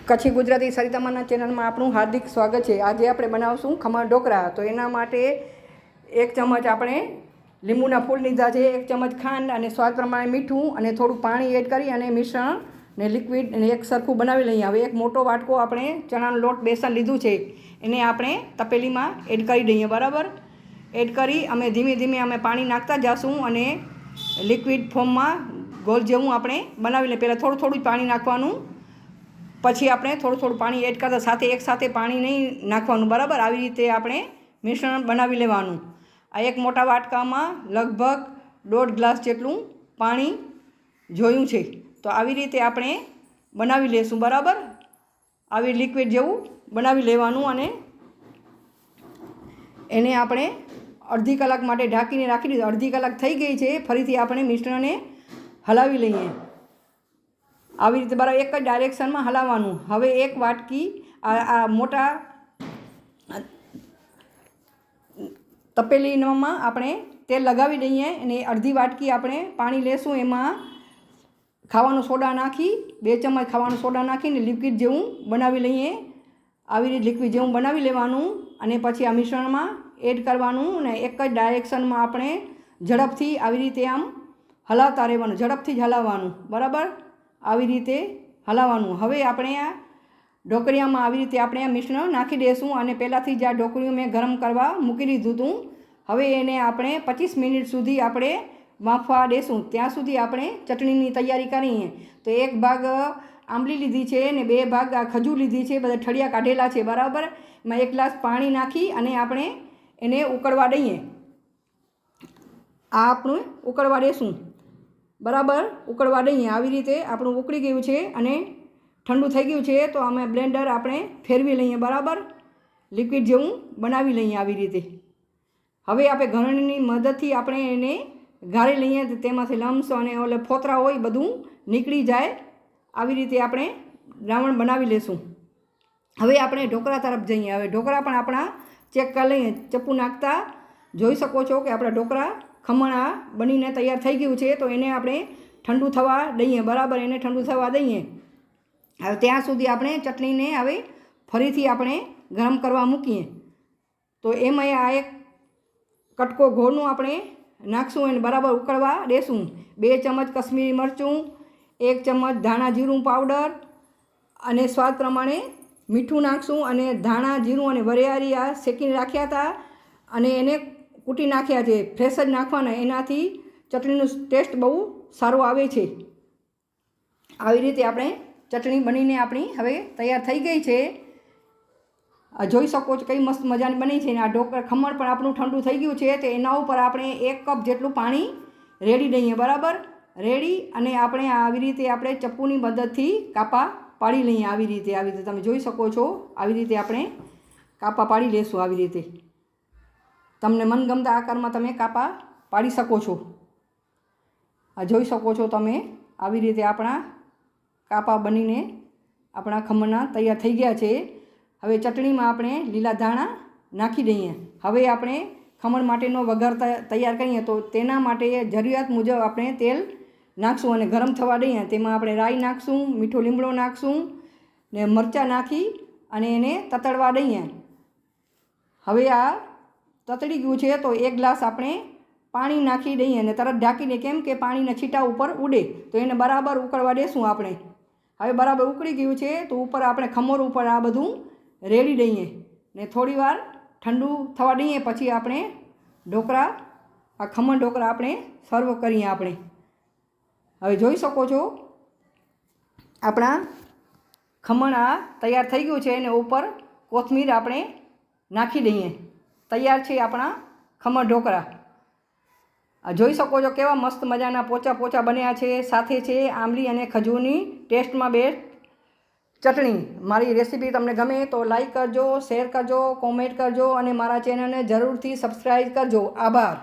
કચ્છી ગુજરાતી સરિતામાના ચેનલમાં આપણું હાર્દિક સ્વાગત છે। આજે આપણે બનાવશું ખમણ ઢોકળા। તો એના માટે 1 ચમચ આપણે લીંબુના ફૂલ લીધા છે, 1 ચમચ ખાંડ અને સ્વાદ પ્રમાણે મીઠું અને થોડું પાણી એડ કરી અને મિશ્રણ ને લિક્વિડ ને એક સરખું બનાવી લઈએ। હવે એક મોટો વાટકો આપણે ચણાનો લોટ બેસન લીધું છે, એને આપણે તપેલીમાં એડ કરી દઈએ। બરાબર એડ કરી અમે ધીમે ધીમે અમે પાણી નાખતા જઈશું અને લિક્વિડ ફોર્મમાં ગોળ જેવું આપણે બનાવી લઈએ। પહેલાં થોડું થોડું પાણી નાખવાનું, પછી આપણે થોડું થોડું પાણી એડ કરતા સાથે એકસાથે પાણી નહીં નાખવાનું। બરાબર આવી રીતે આપણે મિશ્રણ બનાવી લેવાનું। આ એક મોટા વાટકામાં લગભગ 1.5 ગ્લાસ જેટલું પાણી જોયું છે, તો આવી રીતે આપણે બનાવી લેશું। બરાબર આવી લિક્વિડ જેવું બનાવી લેવાનું અને એને આપણે અડધી કલાક માટે ઢાંકીને રાખી દીધું। અડધી કલાક થઈ ગઈ છે, ફરીથી આપણે મિશ્રણને હલાવી લઈએ આવી રીતે। બરાબર એક જ ડાયરેક્શનમાં હલાવવાનું। હવે એક વાટકી આ મોટા તપેલીમાં આપણે તેલ લગાવી દઈએ અને અડધી વાટકી આપણે પાણી લેશું, એમાં ખાવાનો સોડા નાખી 2 ચમચ ખાવાનો સોડા નાખીને લિક્વિડ જેવું બનાવી લઈએ। આવી રીતે લિક્વિડ જેવું બનાવી લેવાનું અને પછી આ મિશ્રણમાં એડ કરવાનું અને એક જ ડાયરેક્શનમાં આપણે ઝડપથી આવી રીતે આમ હલાવતા રહેવાનું, ઝડપથી જ હલાવવાનું। બરાબર આવી રીતે હલાવવાનું। હવે આપણે આ ઢોકળિયામાં આવી રીતે આપણે આ મિશ્રણ નાખી દઈશું અને પહેલાંથી જ આ ઢોકળિયું મેં ગરમ કરવા મૂકી દીધું હતું। હવે એને આપણે 25 મિનિટ સુધી આપણે બાફવા દઈશું, ત્યાં સુધી આપણે ચટણીની તૈયારી કરીએ। તો 1 ભાગ આંબલી લીધી છે ને 2 ભાગ આ ખજૂર લીધી છે, બધા ઠળિયા કાઢેલા છે। બરાબર એમાં 1 ગ્લાસ પાણી નાખી અને આપણે એને ઉકળવા દઈએ। આ આપણું ઉકળવા દઈશું, બરાબર ઉકળવા દઈએ। આવી રીતે આપણું ઉકળી ગયું છે અને ઠંડુ થઈ ગયું છે, તો અમે બ્લેન્ડર આપણે ફેરવી લઈએ। બરાબર લિક્વિડ જેવું બનાવી લઈએ આવી રીતે। હવે આપણે ઘરણીની મદદથી આપણે એને ગાળી લઈએ, તો તેમાંથી લમ્સ અને ઓલે ફોતરા હોય બધું નીકળી જાય। આવી રીતે આપણે દ્રાવણ બનાવી લેશું। હવે આપણે ઢોકળા તરફ જઈએ। હવે ઢોકળા પણ આપણા ચેક કરી લઈએ, ચપ્પુ નાખતા જોઈ શકો છો કે આપણા ઢોકળા ખમણ આ બનીને તૈયાર થઈ ગયું છે, તો એને આપણે ઠંડુ થવા દઈએ। બરાબર એને ઠંડુ થવા દઈએ। હવે ત્યાં સુધી આપણે ચટણીને હવે ફરીથી આપણે ગરમ કરવા મૂકીએ। તો એમાં આ એક કટકો ગોળનું આપણે નાખશું અને બરાબર ઉકળવા દેશું। 2 ચમચ કશ્મીરી મરચું, 1 ચમચ ધાણા જીરું પાવડર અને સ્વાદ પ્રમાણે મીઠું નાખશું અને ધાણા જીરું અને વરિયાળી આ શેકીને રાખ્યા હતા અને એને કૂટી નાખ્યા છે, ફ્રેશ જ નાખવાના, એનાથી ચટણીનો ટેસ્ટ બહુ સારો આવે છે। આવી રીતે આપણે ચટણી બનીને આપણી હવે તૈયાર થઈ ગઈ છે। જોઈ શકો છો કઈ મસ્ત મજાની બની છે। આ ખમણ પણ આપણું ઠંડુ થઈ ગયું છે, તો એના ઉપર આપણે 1 કપ જેટલું પાણી રેડી દઈએ। બરાબર રેડી અને આપણે આવી રીતે આપણે ચપ્પુની મદદથી કાપા પાડી લઈએ। આવી રીતે તમે જોઈ શકો છો, આવી રીતે આપણે કાપા પાડી લેશું। આવી રીતે તમને મનગમતા આકારમાં તમે કાપા પાડી શકો છો। આ જોઈ શકો છો તમે, આવી રીતે આપણા કાપા બનીને આપણા ખમણના તૈયાર થઈ ગયા છે। હવે ચટણીમાં આપણે લીલા ધાણા નાખી દઈએ। હવે આપણે ખમણ માટેનો વઘાર તૈયાર કરીએ, તો તેના માટે જરૂરિયાત મુજબ આપણે તેલ નાખશું અને ગરમ થવા દઈએ। તેમાં આપણે રાઈ નાખશું, મીઠો લીમડો નાખશું ને મરચાં નાખી અને એને તતડવા દઈએ। હવે આ તતડી ગયું છે, તો 1 ગ્લાસ આપણે પાણી નાખી દઈએ અને તરત ઢાંકીને, કેમ કે પાણીના છીટા ઉપર ઉડે, તો એને બરાબર ઉકળવા દેશું આપણે। હવે બરાબર ઉકળી ગયું છે, તો ઉપર આપણે ખમણ ઉપર આ બધું રેડી દઈએ ને થોડી વાર ઠંડુ થવા દઈએ। પછી આપણે ઢોકળા આ ખમણ ઢોકળા આપણે સર્વ કરીએ આપણે। હવે જોઈ શકો છો આપણા ખમણ આ તૈયાર થઈ ગયું છે અને ઉપર કોથમીર આપણે નાખી દઈએ। તૈયાર છે આપણા ખમણ ઢોકળા। જોઈ શકો છો કેવા મસ્ત મજાના પોચા પોચા બન્યા છે, સાથે છે આંબલી અને ખજૂરની ટેસ્ટમાં બેસ્ટ ચટણી। મારી રેસીપી તમને ગમે તો લાઈક કરજો, શેર કરજો, કોમેન્ટ કરજો અને મારા ચેનલને જરૂરથી સબસ્ક્રાઈબ કરજો। આભાર।